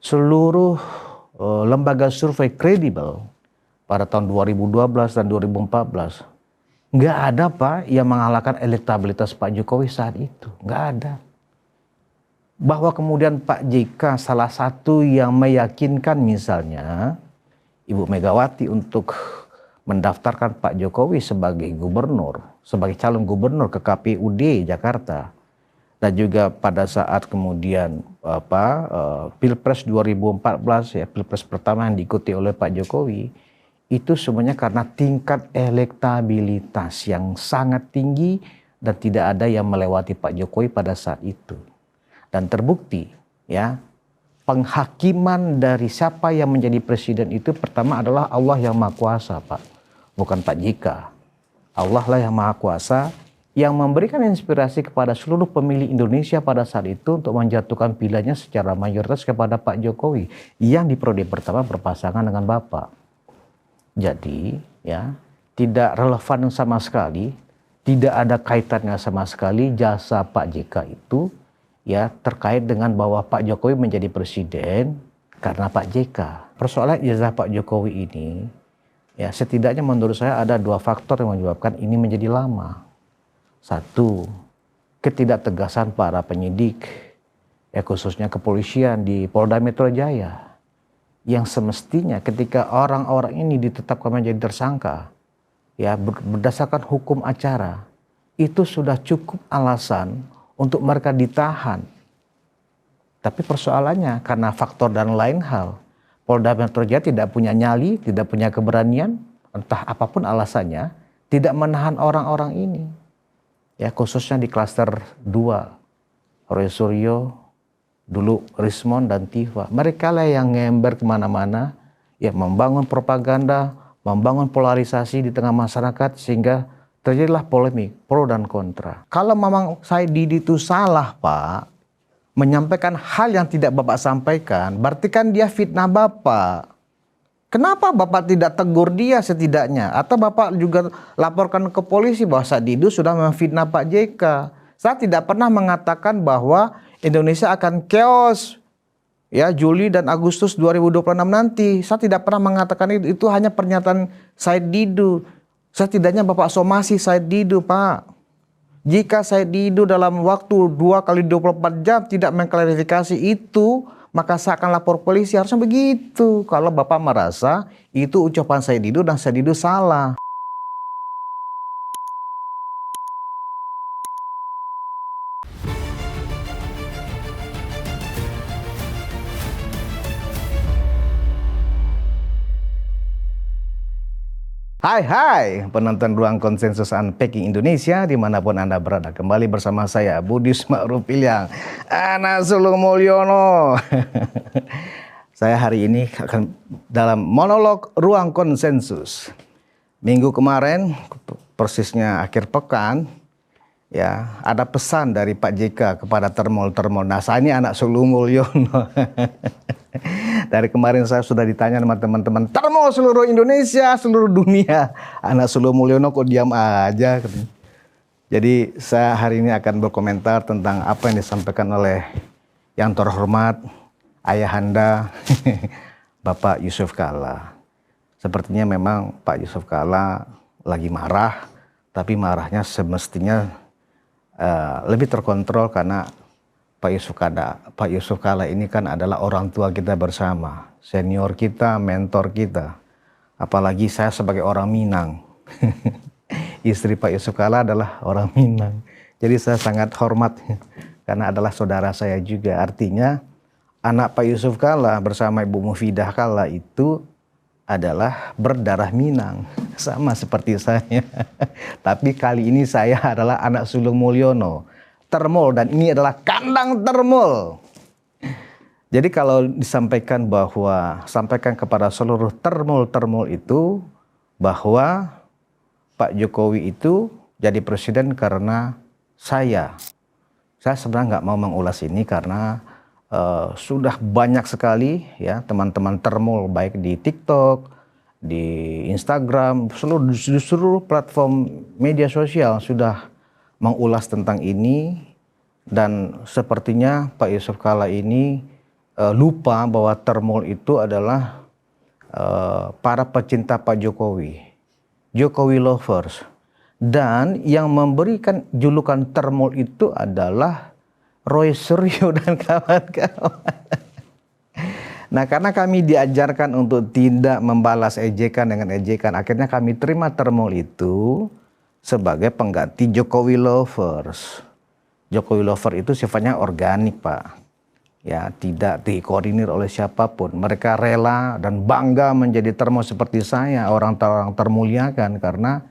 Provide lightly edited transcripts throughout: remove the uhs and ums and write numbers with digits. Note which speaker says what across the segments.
Speaker 1: seluruh lembaga survei kredibel pada tahun 2012 dan 2014, nggak ada Pak yang mengalahkan elektabilitas Pak Jokowi saat itu, nggak ada. Bahwa kemudian Pak JK salah satu yang meyakinkan misalnya Ibu Megawati untuk mendaftarkan Pak Jokowi sebagai gubernur, sebagai calon gubernur ke KPUD Jakarta. Dan juga pada saat kemudian Pilpres 2014 ya, Pilpres pertama yang diikuti oleh Pak Jokowi, itu semuanya karena tingkat elektabilitas yang sangat tinggi dan tidak ada yang melewati Pak Jokowi pada saat itu. Dan terbukti ya, penghakiman dari siapa yang menjadi presiden itu pertama adalah Allah yang Maha Kuasa Pak, bukan Pak JK. Allah lah yang Maha Kuasa yang memberikan inspirasi kepada seluruh pemilih Indonesia pada saat itu untuk menjatuhkan pilihannya secara mayoritas kepada Pak Jokowi yang di periode pertama berpasangan dengan Bapak. Jadi ya, tidak relevan sama sekali, tidak ada kaitannya sama sekali jasa Pak JK itu ya terkait dengan bahwa Pak Jokowi menjadi presiden karena Pak JK. Persoalan ijazah Pak Jokowi ini ya setidaknya menurut saya ada dua faktor yang menyebabkan ini menjadi lama. Satu, ketidaktegasan para penyidik ya khususnya kepolisian di Polda Metro Jaya yang semestinya ketika orang-orang ini ditetapkan menjadi tersangka ya berdasarkan hukum acara itu sudah cukup alasan untuk mereka ditahan. Tapi persoalannya karena faktor dan lain hal, Polda Metro Jaya tidak punya nyali, tidak punya keberanian, entah apapun alasannya, tidak menahan orang-orang ini. Ya khususnya di klaster 2, Roy Suryo, dulu Rismon dan Tifa. Mereka lah yang ngember kemana-mana, ya membangun propaganda, membangun polarisasi di tengah masyarakat sehingga terjadilah polemik pro dan kontra. Kalau memang Said Didu itu salah Pak, menyampaikan hal yang tidak Bapak sampaikan, berarti kan dia fitnah Bapak. Kenapa Bapak tidak tegur dia setidaknya? Atau Bapak juga laporkan ke polisi bahwa Said Didu sudah memfitnah Pak JK. Saya tidak pernah mengatakan bahwa Indonesia akan chaos ya Juli dan Agustus 2026 nanti. Saya tidak pernah mengatakan itu. Itu hanya pernyataan Said Didu. Setidaknya Bapak somasi Said Didu Pak. Jika Said Didu dalam waktu 2x24 jam tidak mengklarifikasi itu, maka saya akan lapor polisi. Harusnya begitu. Kalau Bapak merasa itu ucapan Said Didu dan Said Didu salah. Hai penonton Ruang Konsensus Unpacking Indonesia dimanapun Anda berada, kembali bersama saya Budi Smarupiliang, anak Sulung Mulyono. Saya hari ini akan dalam monolog Ruang Konsensus. Minggu kemarin, persisnya akhir pekan, ya ada pesan dari Pak JK kepada termol-termol. Nah saya ini anak Sulung Mulyono. Dari kemarin saya sudah ditanya sama teman-teman, termol seluruh Indonesia, seluruh dunia. Anak Sulung Mulyono kok diam aja. Jadi saya hari ini akan berkomentar tentang apa yang disampaikan oleh yang terhormat Ayahanda Bapak Yusuf Kalla. Sepertinya memang Pak Yusuf Kalla lagi marah, tapi marahnya semestinya lebih terkontrol karena Pak Yusuf Kalla ini kan adalah orang tua kita bersama, senior kita, mentor kita. Apalagi saya sebagai orang Minang. Istri Pak Yusuf Kalla adalah orang Minang. Jadi saya sangat hormat karena adalah saudara saya juga. Artinya anak Pak Yusuf Kalla bersama Ibu Mufidah Kalla itu adalah berdarah Minang. Sama seperti saya. Tapi kali ini saya adalah anak sulung Mulyono. Termol, dan ini adalah kandang termol. Jadi kalau disampaikan bahwa sampaikan kepada seluruh termol-termol itu bahwa Pak Jokowi itu jadi presiden karena saya sebenarnya nggak mau mengulas ini karena sudah banyak sekali ya teman-teman termol baik di TikTok, di Instagram, seluruh platform media sosial sudah mengulas tentang ini, dan sepertinya Pak Yusuf Kalla ini lupa bahwa termol itu adalah para pecinta Pak Jokowi, Jokowi lovers. Dan yang memberikan julukan termol itu adalah Roy Suryo dan kawan-kawan. Nah, karena kami diajarkan untuk tidak membalas ejekan dengan ejekan, akhirnya kami terima termol itu sebagai pengganti Jokowi lovers. Jokowi lover itu sifatnya organik, Pak. Ya, tidak dikoordinir oleh siapapun. Mereka rela dan bangga menjadi termol seperti saya, orang termuliakan, karena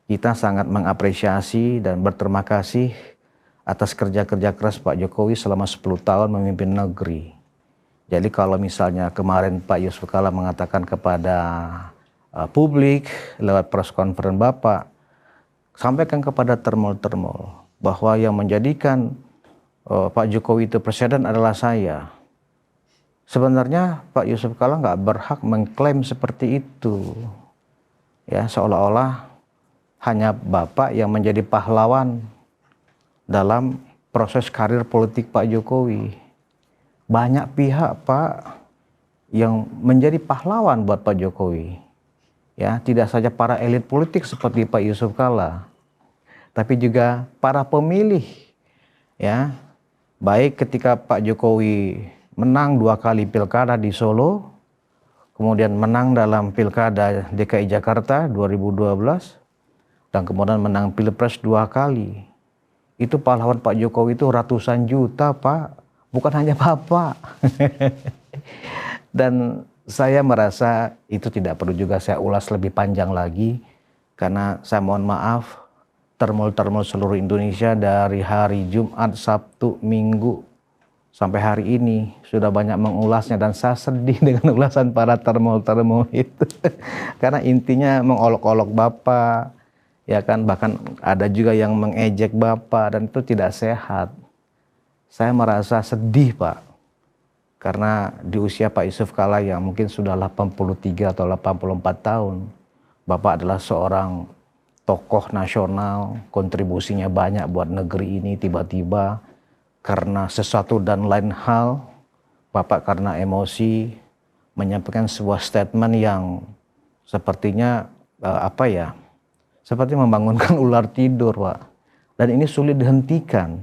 Speaker 1: kita sangat mengapresiasi dan berterima kasih atas kerja-kerja keras Pak Jokowi selama 10 tahun memimpin negeri. Jadi kalau misalnya kemarin Pak Yusuf Kala mengatakan kepada publik lewat press conference Bapak, sampaikan kepada termol-termol bahwa yang menjadikan Pak Jokowi itu presiden adalah saya. Sebenarnya Pak Yusuf Kala nggak berhak mengklaim seperti itu. Ya, seolah-olah hanya Bapak yang menjadi pahlawan dalam proses karir politik Pak Jokowi. Banyak pihak, Pak, yang menjadi pahlawan buat Pak Jokowi. Ya, tidak saja para elit politik seperti Pak Yusuf Kala, tapi juga para pemilih. Ya, baik ketika Pak Jokowi menang 2 kali pilkada di Solo, kemudian menang dalam pilkada DKI Jakarta 2012, dan kemudian menang pilpres 2 kali. Itu pahlawan Pak Jokowi itu ratusan juta, Pak, bukan hanya Bapak. Dan saya merasa itu tidak perlu juga saya ulas lebih panjang lagi, karena saya mohon maaf, termol-termol seluruh Indonesia dari hari Jumat, Sabtu, Minggu sampai hari ini sudah banyak mengulasnya, dan saya sedih dengan ulasan para termol-termol itu. Karena intinya mengolok-olok Bapak, ya kan, bahkan ada juga yang mengejek Bapak, dan itu tidak sehat. Saya merasa sedih, Pak, karena di usia Pak Yusuf Kala yang mungkin sudah 83 atau 84 tahun, Bapak adalah seorang tokoh nasional, kontribusinya banyak buat negeri ini, tiba-tiba karena sesuatu dan lain hal, Bapak karena emosi menyampaikan sebuah statement yang sepertinya seperti membangunkan ular tidur, Pak. Dan ini sulit dihentikan.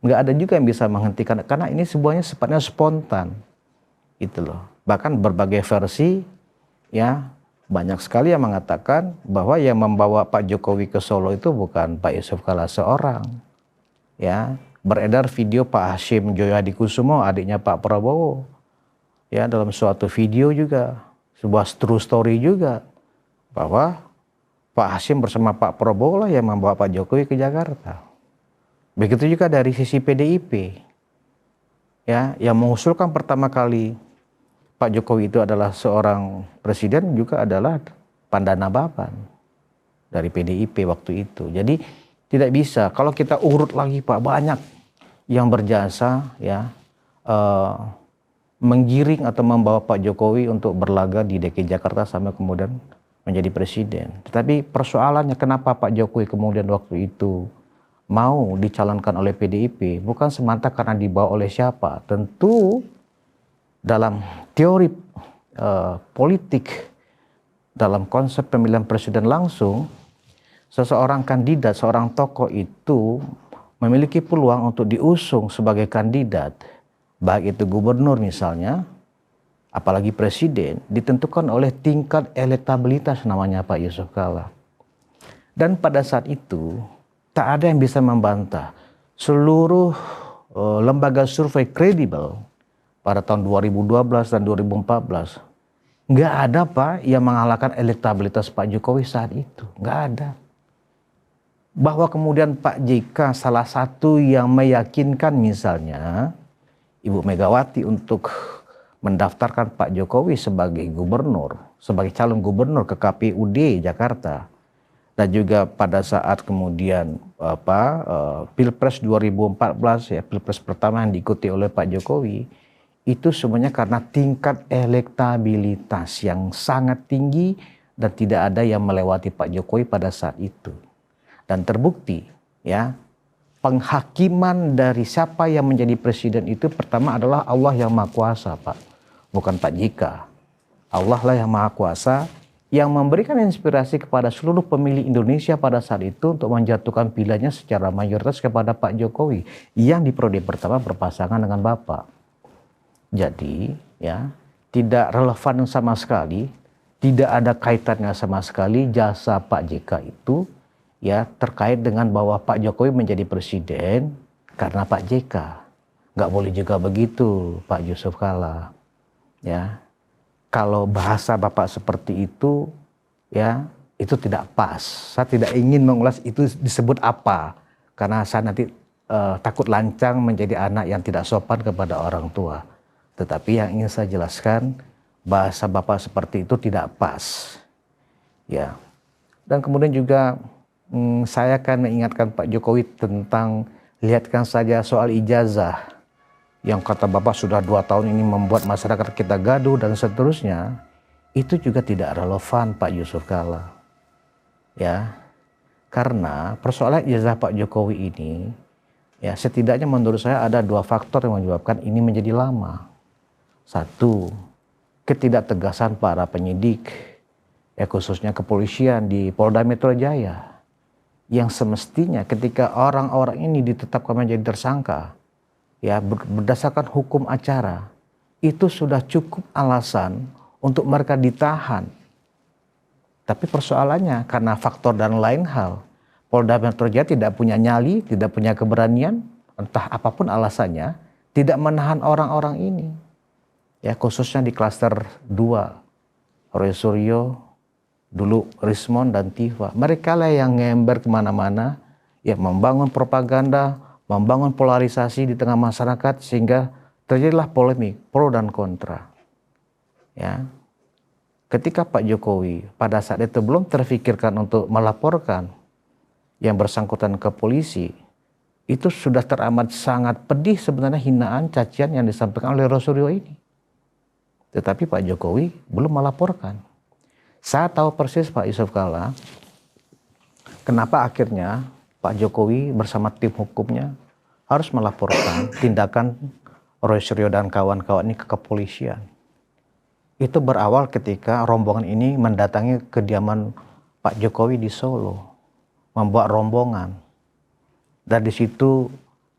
Speaker 1: Nggak ada juga yang bisa menghentikan, karena ini semuanya sifatnya spontan. Gitu loh. Bahkan berbagai versi, ya, banyak sekali yang mengatakan bahwa yang membawa Pak Jokowi ke Solo itu bukan Pak Yusuf Kala seorang. Ya, beredar video Pak Hashim Joyohadikusumo, adiknya Pak Prabowo. Ya, dalam suatu video juga, sebuah true story juga, bahwa Pak Hashim bersama Pak Prabowo lah yang membawa Pak Jokowi ke Jakarta. Begitu juga dari sisi PDIP. Ya, yang mengusulkan pertama kali Pak Jokowi itu adalah seorang presiden juga adalah Pandana Baban dari PDIP waktu itu. Jadi tidak bisa, kalau kita urut lagi, Pak, banyak yang berjasa, ya, menggiring atau membawa Pak Jokowi untuk berlaga di DKI Jakarta sampai kemudian menjadi presiden. Tetapi persoalannya kenapa Pak Jokowi kemudian waktu itu mau dicalonkan oleh PDIP, bukan semata karena dibawa oleh siapa. Tentu dalam teori politik, dalam konsep pemilihan presiden langsung, seseorang kandidat, seorang tokoh itu memiliki peluang untuk diusung sebagai kandidat, baik itu gubernur misalnya, apalagi presiden, ditentukan oleh tingkat elektabilitas namanya Pak Yusuf Kala. Dan pada saat itu, tak ada yang bisa membantah. Seluruh lembaga survei kredibel pada tahun 2012 dan 2014, nggak ada, Pak, yang mengalahkan elektabilitas Pak Jokowi saat itu. Nggak ada. Bahwa kemudian Pak JK salah satu yang meyakinkan misalnya Ibu Megawati untuk mendaftarkan Pak Jokowi sebagai gubernur, sebagai calon gubernur ke KPUD Jakarta. Dan juga pada saat kemudian Pilpres 2014, ya, Pilpres pertama yang diikuti oleh Pak Jokowi, itu semuanya karena tingkat elektabilitas yang sangat tinggi dan tidak ada yang melewati Pak Jokowi pada saat itu. Dan terbukti, ya, penghakiman dari siapa yang menjadi presiden itu pertama adalah Allah yang Maha Kuasa, Pak. Bukan Pak JK. Allah lah yang Maha Kuasa yang memberikan inspirasi kepada seluruh pemilih Indonesia pada saat itu untuk menjatuhkan pilihannya secara mayoritas kepada Pak Jokowi yang di periode pertama berpasangan dengan Bapak. Jadi ya tidak relevan sama sekali, tidak ada kaitannya sama sekali jasa Pak JK itu ya terkait dengan bahwa Pak Jokowi menjadi presiden karena Pak JK. Nggak boleh juga begitu Pak Yusuf Kalla. Ya, kalau bahasa Bapak seperti itu, ya itu tidak pas. Saya tidak ingin mengulas itu disebut apa, karena saya nanti takut lancang menjadi anak yang tidak sopan kepada orang tua. Tetapi yang ingin saya jelaskan, bahasa Bapak seperti itu tidak pas. Ya, dan kemudian juga saya akan mengingatkan Pak Jokowi tentang lihatkan saja soal ijazah. Yang kata Bapak sudah 2 tahun ini membuat masyarakat kita gaduh dan seterusnya, itu juga tidak relevan Pak Yusuf Kalla. Ya, karena persoalan ijazah Pak Jokowi ini, ya setidaknya menurut saya ada 2 faktor yang menyebabkan ini menjadi lama. 1, ketidaktegasan para penyidik, ya khususnya kepolisian di Polda Metro Jaya, yang semestinya ketika orang-orang ini ditetapkan menjadi tersangka, ya berdasarkan hukum acara itu sudah cukup alasan untuk mereka ditahan. Tapi persoalannya karena faktor dan lain hal, Polda Metro Jaya tidak punya nyali, tidak punya keberanian, entah apapun alasannya, tidak menahan orang-orang ini. Ya khususnya di klaster 2, Roy Suryo, dulu Rismon dan Tifa. Mereka lah yang ngember kemana-mana, ya membangun propaganda, membangun polarisasi di tengah masyarakat sehingga terjadilah polemik pro dan kontra. Ya, ketika Pak Jokowi pada saat itu belum terfikirkan untuk melaporkan yang bersangkutan ke polisi, itu sudah teramat sangat pedih sebenarnya hinaan cacian yang disampaikan oleh Rosario ini. Tetapi Pak Jokowi belum melaporkan. Saya tahu persis Pak Yusuf Kalla, kenapa akhirnya Pak Jokowi bersama tim hukumnya harus melaporkan tindakan Roy Suryo dan kawan-kawan ini ke kepolisian. Itu berawal ketika rombongan ini mendatangi kediaman Pak Jokowi di Solo, membawa rombongan. Dan di situ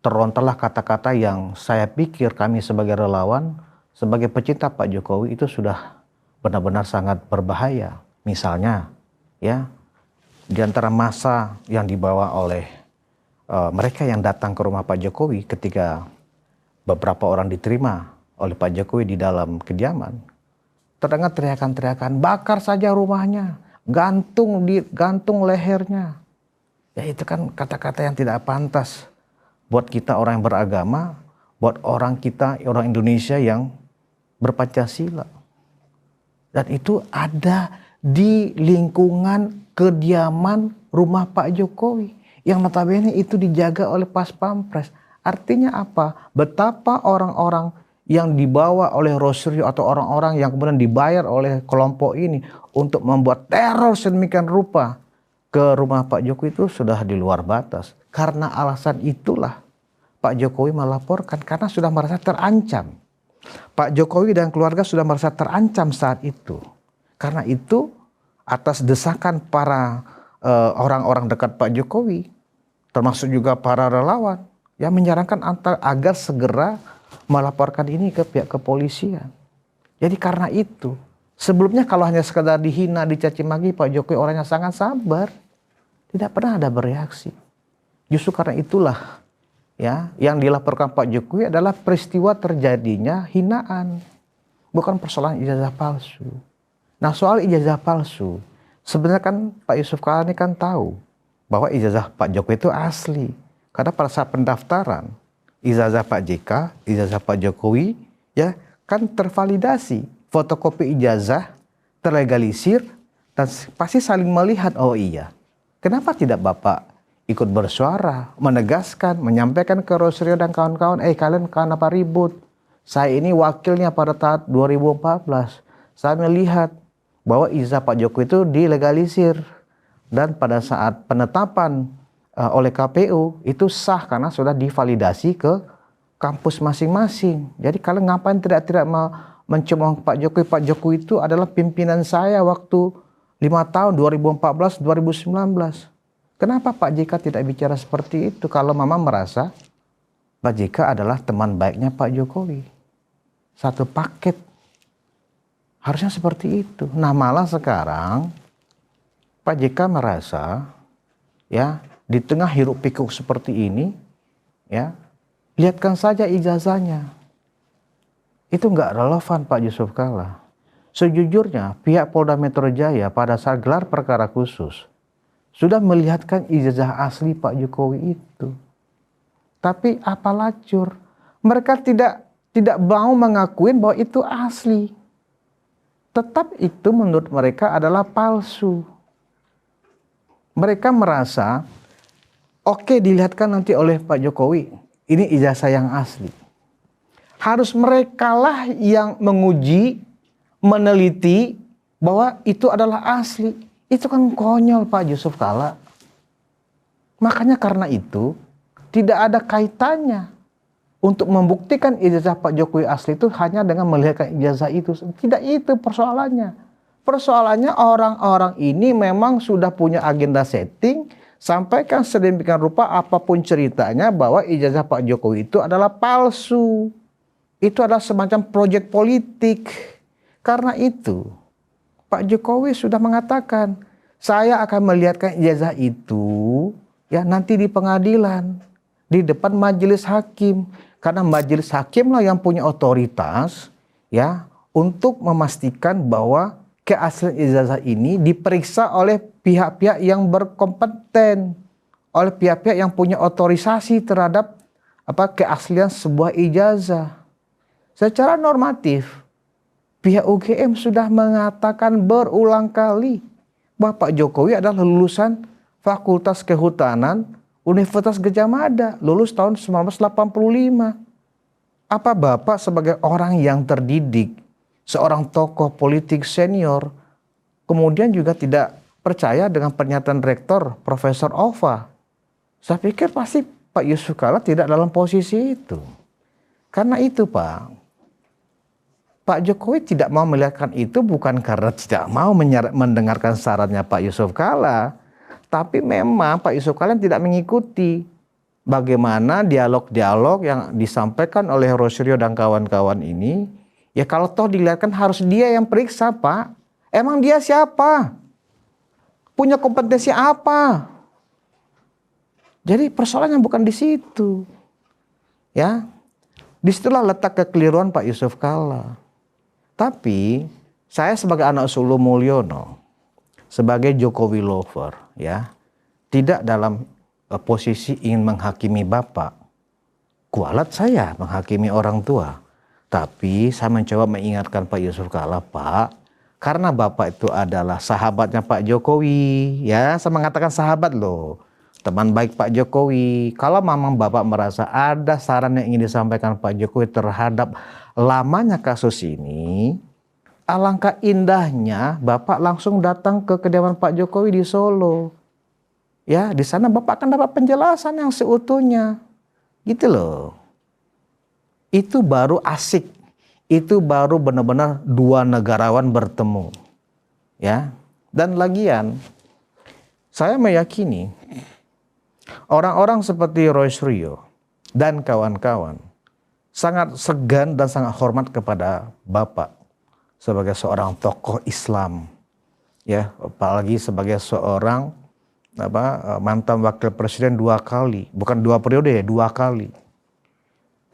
Speaker 1: terontalah kata-kata yang saya pikir kami sebagai relawan, sebagai pecinta Pak Jokowi itu sudah benar-benar sangat berbahaya. Misalnya, ya, di antara massa yang dibawa oleh mereka yang datang ke rumah Pak Jokowi ketika beberapa orang diterima oleh Pak Jokowi di dalam kediaman, terdengar teriakan-teriakan, bakar saja rumahnya, gantung lehernya. Ya itu kan kata-kata yang tidak pantas buat kita orang yang beragama, buat orang kita, orang Indonesia yang berpancasila. Dan itu ada di lingkungan kediaman rumah Pak Jokowi. Yang notabene itu dijaga oleh Pas Pampres. Artinya apa? Betapa orang-orang yang dibawa oleh Rosario atau orang-orang yang kemudian dibayar oleh kelompok ini untuk membuat teror sedemikian rupa ke rumah Pak Jokowi itu sudah di luar batas. Karena alasan itulah Pak Jokowi melaporkan karena sudah merasa terancam. Pak Jokowi dan keluarga sudah merasa terancam saat itu. Karena itu atas desakan para orang-orang dekat Pak Jokowi, termasuk juga para relawan, yang menyarankan agar segera melaporkan ini ke pihak kepolisian. Jadi karena itu, sebelumnya kalau hanya sekedar dihina, dicaci maki, Pak Jokowi orangnya sangat sabar, tidak pernah ada bereaksi. Justru karena itulah, ya, yang dilaporkan Pak Jokowi adalah peristiwa terjadinya hinaan, bukan persoalan ijazah palsu. Nah soal ijazah palsu, sebenarnya kan Pak Yusuf Kalla ini kan tahu bahwa ijazah Pak Jokowi itu asli. Karena pada saat pendaftaran, ijazah Pak JK, ijazah Pak Jokowi, ya kan tervalidasi. Fotokopi ijazah, terlegalisir, dan pasti saling melihat, oh iya. Kenapa tidak Bapak ikut bersuara, menegaskan, menyampaikan ke Rosario dan kawan-kawan, kalian kenapa ribut? Saya ini wakilnya pada tahun 2014. Saya melihat bahwa ijazah Pak Jokowi itu dilegalisir. Dan pada saat penetapan oleh KPU itu sah karena sudah divalidasi ke kampus masing-masing. Jadi kalian ngapain tidak mencemooh Pak Jokowi? Pak Jokowi itu adalah pimpinan saya waktu 5 tahun 2014-2019. Kenapa Pak JK tidak bicara seperti itu kalau Mama merasa Pak JK adalah teman baiknya Pak Jokowi? Satu paket. Harusnya seperti itu. Nah malah sekarang Pak JK merasa ya di tengah hiruk pikuk seperti ini ya lihatkan saja ijazahnya. Itu nggak relevan Pak Yusuf Kalla. Sejujurnya pihak Polda Metro Jaya pada saat gelar perkara khusus sudah melihatkan ijazah asli Pak Jokowi itu. Tapi apa lacur? Mereka tidak mau mengakuin bahwa itu asli. Tetap itu menurut mereka adalah palsu. Mereka merasa oke dilihatkan nanti oleh Pak Jokowi, ini ijazah yang asli. Harus merekalah yang menguji, meneliti bahwa itu adalah asli. Itu kan konyol Pak Yusuf Kalla. Makanya karena itu tidak ada kaitannya untuk membuktikan ijazah Pak Jokowi asli itu hanya dengan melihat ijazah itu. Tidak itu persoalannya. Persoalannya orang-orang ini memang sudah punya agenda setting, sampaikan sedemikian rupa apapun ceritanya bahwa ijazah Pak Jokowi itu adalah palsu. Itu adalah semacam proyek politik. Karena itu Pak Jokowi sudah mengatakan, saya akan melihatkan ijazah itu ya nanti di pengadilan, di depan majelis hakim. Karena majelis hakim lah yang punya otoritas ya untuk memastikan bahwa keaslian ijazah ini diperiksa oleh pihak-pihak yang berkompeten, oleh pihak-pihak yang punya otorisasi terhadap keaslian sebuah ijazah. Secara normatif pihak UGM sudah mengatakan berulang kali bahwa Pak Jokowi adalah lulusan Fakultas Kehutanan Universitas Gadjah Mada, lulus tahun 1985. Apa Bapak sebagai orang yang terdidik, seorang tokoh politik senior, kemudian juga tidak percaya dengan pernyataan Rektor Profesor Ova? Saya pikir pasti Pak Yusuf Kalla tidak dalam posisi itu. Karena itu Pak Jokowi tidak mau melihatkan itu bukan karena tidak mau mendengarkan sarannya Pak Yusuf Kalla, tapi memang Pak Yusuf Kalla tidak mengikuti bagaimana dialog-dialog yang disampaikan oleh Rosrio dan kawan-kawan ini. Ya kalau toh dilihatkan harus dia yang periksa Pak. Emang dia siapa? Punya kompetensi apa? Jadi persoalannya bukan di situ. Ya, disitulah letak kekeliruan Pak Yusuf Kalla. Tapi saya sebagai anak sulung Mulyono, sebagai Jokowi lover, ya, tidak dalam posisi ingin menghakimi Bapak. Kualat saya menghakimi orang tua. Tapi saya mencoba mengingatkan Pak Yusuf Kalla, Pak, karena Bapak itu adalah sahabatnya Pak Jokowi, ya, saya mengatakan sahabat loh, teman baik Pak Jokowi. Kalau memang Bapak merasa ada saran yang ingin disampaikan Pak Jokowi terhadap lamanya kasus ini, alangkah indahnya Bapak langsung datang ke kediaman Pak Jokowi di Solo. Ya, di sana Bapak akan dapat penjelasan yang seutuhnya. Gitu loh. Itu baru asik. Itu baru benar-benar dua negarawan bertemu. Ya. Dan lagian saya meyakini orang-orang seperti Royce Rio dan kawan-kawan sangat segan dan sangat hormat kepada Bapak sebagai seorang tokoh Islam, ya, apalagi sebagai seorang mantan wakil presiden 2 kali, bukan 2 periode ya, 2 kali.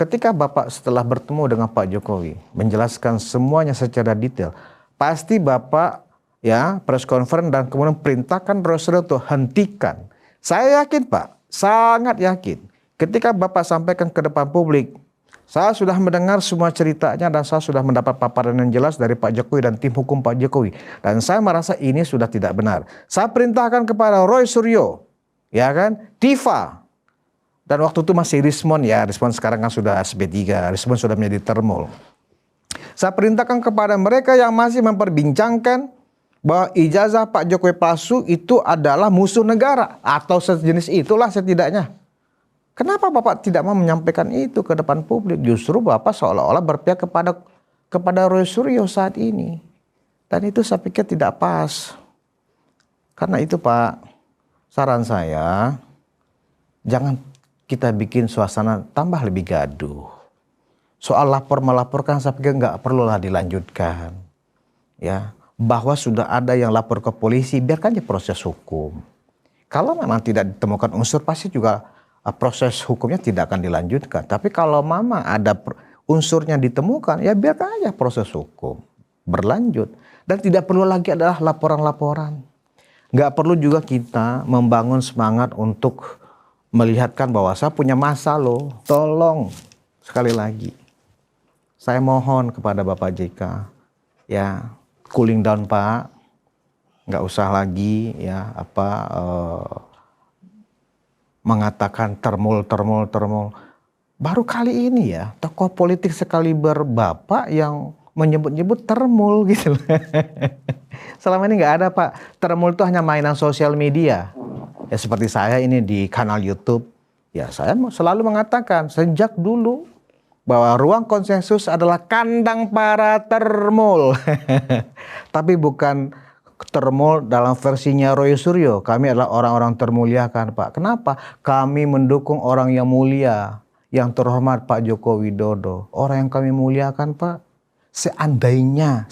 Speaker 1: Ketika Bapak setelah bertemu dengan Pak Jokowi menjelaskan semuanya secara detail, pasti Bapak ya press conference dan kemudian perintahkan Rosario untuk hentikan. Saya yakin Pak, sangat yakin, ketika Bapak sampaikan ke depan publik, saya sudah mendengar semua ceritanya dan saya sudah mendapat paparan yang jelas dari Pak Jokowi dan tim hukum Pak Jokowi. Dan saya merasa ini sudah tidak benar. Saya perintahkan kepada Roy Suryo, ya kan, Diva. Dan waktu itu masih Rismond ya, Rismond sekarang kan sudah SB3, Rismond sudah menjadi Termol. Saya perintahkan kepada mereka yang masih memperbincangkan bahwa ijazah Pak Jokowi palsu itu adalah musuh negara atau sejenis itulah setidaknya. Kenapa Bapak tidak mau menyampaikan itu ke depan publik? Justru Bapak seolah-olah berpihak kepada Roy Suryo saat ini. Dan itu saya pikir tidak pas. Karena itu Pak, saran saya, jangan kita bikin suasana tambah lebih gaduh. Soal melaporkan saya pikir nggak perlulah dilanjutkan. Ya, bahwa sudah ada yang lapor ke polisi, biarkan aja proses hukum. Kalau memang tidak ditemukan unsur, pasti juga proses hukumnya tidak akan dilanjutkan. Tapi kalau memang ada unsurnya ditemukan, ya biarkan aja proses hukum berlanjut. Dan tidak perlu lagi adalah laporan-laporan. Nggak perlu juga kita membangun semangat untuk melihatkan bahwa saya punya masa loh. Tolong, sekali lagi, saya mohon kepada Bapak JK, ya, cooling down Pak, nggak usah lagi ya mengatakan termul. Baru kali ini ya tokoh politik sekaliber Bapak yang menyebut-nyebut termul gitu. Selama ini nggak ada Pak. Termul itu hanya mainan sosial media. Ya seperti saya ini di kanal YouTube, ya saya selalu mengatakan sejak dulu bahwa ruang konsensus adalah kandang para termul. Tapi bukan termul dalam versinya Roy Suryo. Kami adalah orang-orang termuliakan Pak. Kenapa? Kami mendukung orang yang mulia, yang terhormat Pak Joko Widodo. Orang yang kami muliakan Pak. Seandainya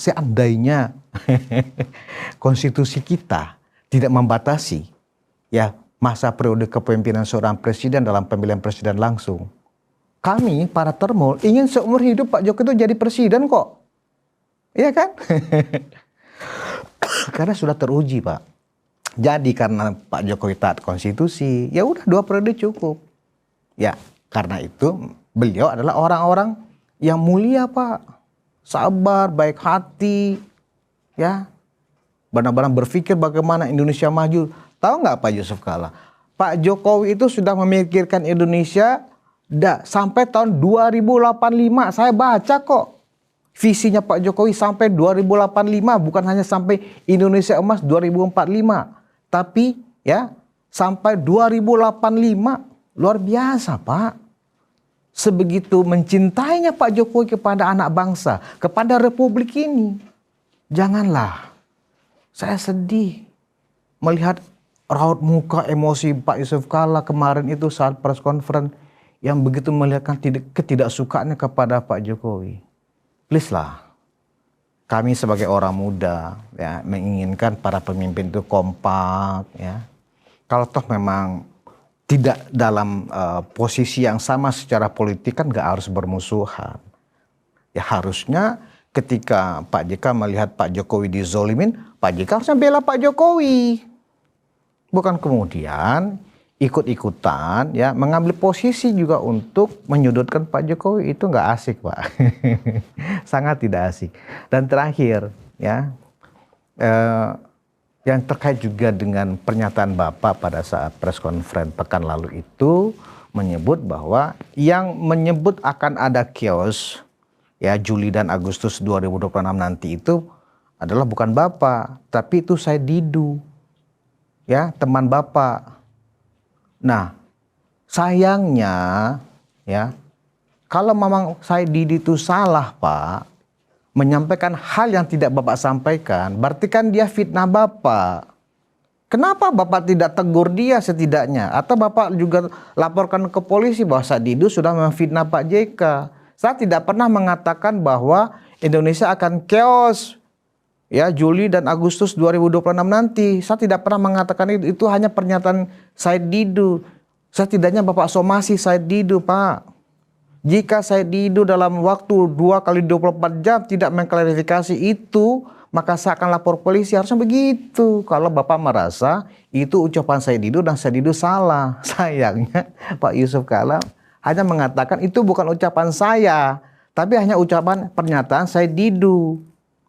Speaker 1: konstitusi kita tidak membatasi ya masa periode kepemimpinan seorang presiden dalam pemilihan presiden langsung. Kami, para termul, ingin seumur hidup Pak Jokowi itu jadi presiden kok. Iya kan? Karena sudah teruji Pak. Jadi karena Pak Jokowi taat konstitusi, ya udah 2 periode cukup. Ya, karena itu beliau adalah orang-orang yang mulia Pak. Sabar, baik hati, ya. Benar-benar berpikir bagaimana Indonesia maju. Tahu nggak Pak Yusuf Kalla? Pak Jokowi itu sudah memikirkan Indonesia sampai tahun 2085, saya baca kok visinya Pak Jokowi sampai 2085, bukan hanya sampai Indonesia emas 2045, tapi ya sampai 2085. Luar biasa Pak. Sebegitu mencintainya Pak Jokowi kepada anak bangsa, kepada republik ini. Janganlah, saya sedih melihat raut muka emosi Pak Yusuf Kalla kemarin itu saat press conference, yang begitu melihatkan ketidaksukaannya kepada Pak Jokowi. Please lah, kami sebagai orang muda ya menginginkan para pemimpin itu kompak ya. Kalau toh memang tidak dalam posisi yang sama secara politik kan nggak harus bermusuhan. Ya harusnya ketika Pak JK melihat Pak Jokowi dizolimin, Pak JK harusnya bela Pak Jokowi. Bukan kemudian ikut-ikutan ya mengambil posisi juga untuk menyudutkan Pak Jokowi. Itu nggak asik Pak. Sangat tidak asik. Dan terakhir ya yang terkait juga dengan pernyataan Bapak pada saat press conference pekan lalu itu menyebut bahwa yang menyebut akan ada chaos ya Juli dan Agustus 2026 nanti itu adalah bukan Bapak, tapi itu Said Didu ya, teman Bapak. Nah, sayangnya ya, kalau memang Said Didu itu salah Pak, menyampaikan hal yang tidak Bapak sampaikan, berarti kan dia fitnah Bapak. Kenapa Bapak tidak tegur dia setidaknya? Atau Bapak juga laporkan ke polisi bahwa Said Didu sudah memfitnah Pak JK. Saya tidak pernah mengatakan bahwa Indonesia akan chaos ya Juli dan Agustus 2026 nanti. Saya tidak pernah mengatakan itu hanya pernyataan Said Didu. Setidaknya Bapak somasi Said Didu Pak. Jika Said Didu dalam waktu 2x24 jam tidak mengklarifikasi itu, maka saya akan lapor polisi. Harusnya begitu. Kalau Bapak merasa itu ucapan Said Didu dan Said Didu salah. Sayangnya Pak Yusuf Kalla hanya mengatakan itu bukan ucapan saya, tapi hanya ucapan pernyataan Said Didu.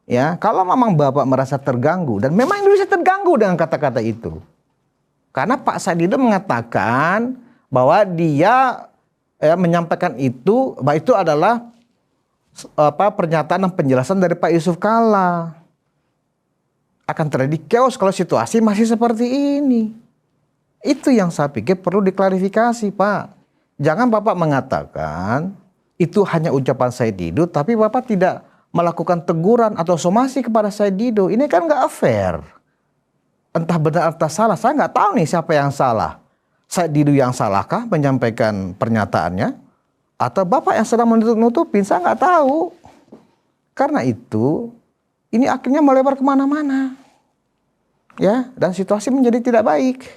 Speaker 1: Ya, kalau memang Bapak merasa terganggu, dan memang Indonesia terganggu dengan kata-kata itu. Karena Pak Said Didu mengatakan bahwa dia menyampaikan itu, bahwa itu adalah pernyataan dan penjelasan dari Pak Yusuf Kalla. akan terjadi chaos kalau situasi masih seperti ini. Itu yang saya pikir perlu diklarifikasi, Pak. Jangan Bapak mengatakan itu hanya ucapan Said Didu, tapi Bapak tidak melakukan teguran atau somasi kepada Said Didu. Ini kan nggak fair. Entah benar atau salah, saya nggak tahu nih siapa yang salah. Said Didu yang salahkah menyampaikan pernyataannya? Atau Bapak yang sedang menutup-nutupin, saya nggak tahu. Karena itu, ini akhirnya melebar kemana-mana. Ya, dan situasi menjadi tidak baik.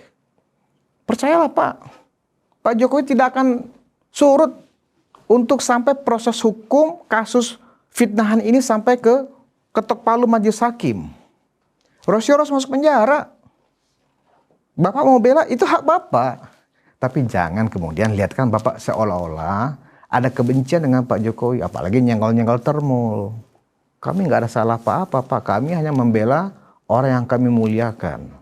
Speaker 1: Percayalah Pak, Pak Jokowi tidak akan surut untuk sampai proses hukum kasus fitnahan ini sampai ke ketok palu majelis hakim. Rosy Oros masuk penjara. Bapak mau bela, itu hak Bapak. Tapi jangan kemudian lihatkan Bapak seolah-olah ada kebencian dengan Pak Jokowi, apalagi nyenggol-nyenggol termul. Kami nggak ada salah apa-apa, Pak. Kami hanya membela orang yang kami muliakan.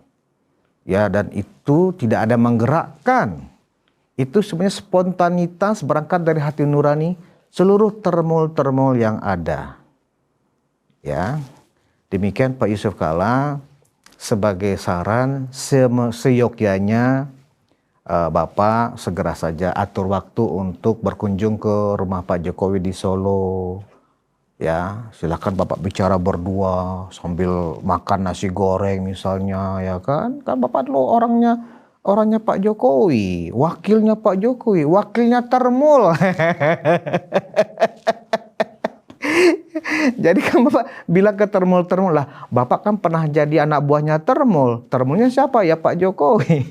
Speaker 1: Ya, dan itu tidak ada menggerakkan. Itu sebenarnya spontanitas berangkat dari hati nurani seluruh termul-termul yang ada. Ya, demikian Pak Yusuf Kalla, sebagai saran seyogyanya Bapak segera saja atur waktu untuk berkunjung ke rumah Pak Jokowi di Solo. Ya, silakan Bapak bicara berdua sambil makan nasi goreng misalnya, ya kan? Kan Bapak dulu orangnya Pak Jokowi, wakilnya Pak Jokowi, wakilnya termul. Jadi kan Bapak bilang ke termul-termul lah, Bapak kan pernah jadi anak buahnya termul. Termulnya siapa? Ya Pak Jokowi.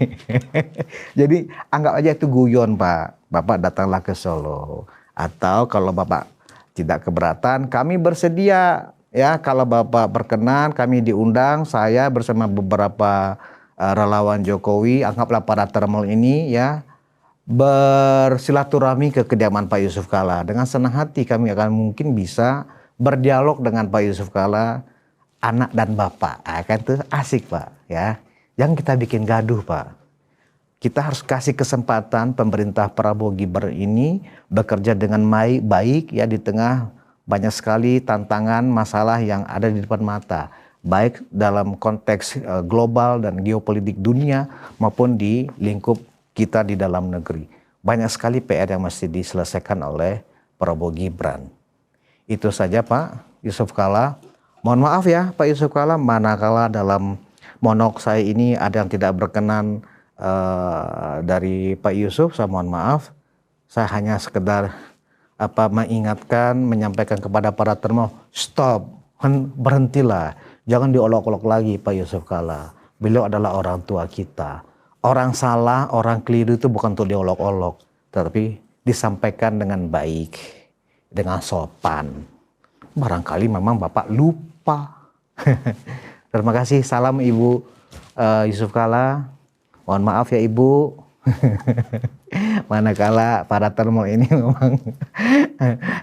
Speaker 1: Jadi anggap aja itu guyon, Pak. Bapak datanglah ke Solo. Atau kalau Bapak tidak keberatan, kami bersedia. Ya, kalau Bapak berkenan, kami diundang, saya bersama beberapa relawan Jokowi, anggaplah para termul ini ya, bersilaturahmi ke kediaman Pak Yusuf Kalla. Dengan senang hati kami akan mungkin bisa berdialog dengan Pak Yusuf Kalla, anak dan bapak. Kan itu asik Pak ya. Jangan kita bikin gaduh Pak. Kita harus kasih kesempatan pemerintah Prabowo Gibran ini bekerja dengan baik ya di tengah banyak sekali tantangan masalah yang ada di depan mata. Baik dalam konteks global dan geopolitik dunia maupun di lingkup kita di dalam negeri. Banyak sekali PR yang mesti diselesaikan oleh Prabowo Gibran. Itu saja Pak Yusuf Kalla. Mohon maaf ya Pak Yusuf Kalla, manakala dalam monolog saya ini ada yang tidak berkenan dari Pak Yusuf, saya mohon maaf. Saya hanya sekedar mengingatkan, menyampaikan kepada para termul, stop, berhentilah. Jangan diolok-olok lagi Pak Yusuf Kalla. Beliau adalah orang tua kita. Orang salah, orang keliru itu bukan untuk diolok-olok, tetapi disampaikan dengan baik, dengan sopan. Barangkali memang Bapak lupa. Terima kasih, salam Ibu Yusuf Kalla. Mohon maaf ya Ibu. Manakala para termul ini memang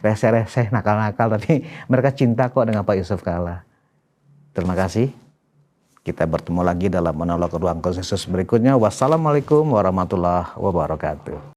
Speaker 1: reseh-reseh, nakal-nakal, tapi mereka cinta kok dengan Pak Yusuf Kalla. Terima kasih. Kita bertemu lagi dalam monolog ruang konsensus berikutnya. Wassalamualaikum warahmatullahi wabarakatuh.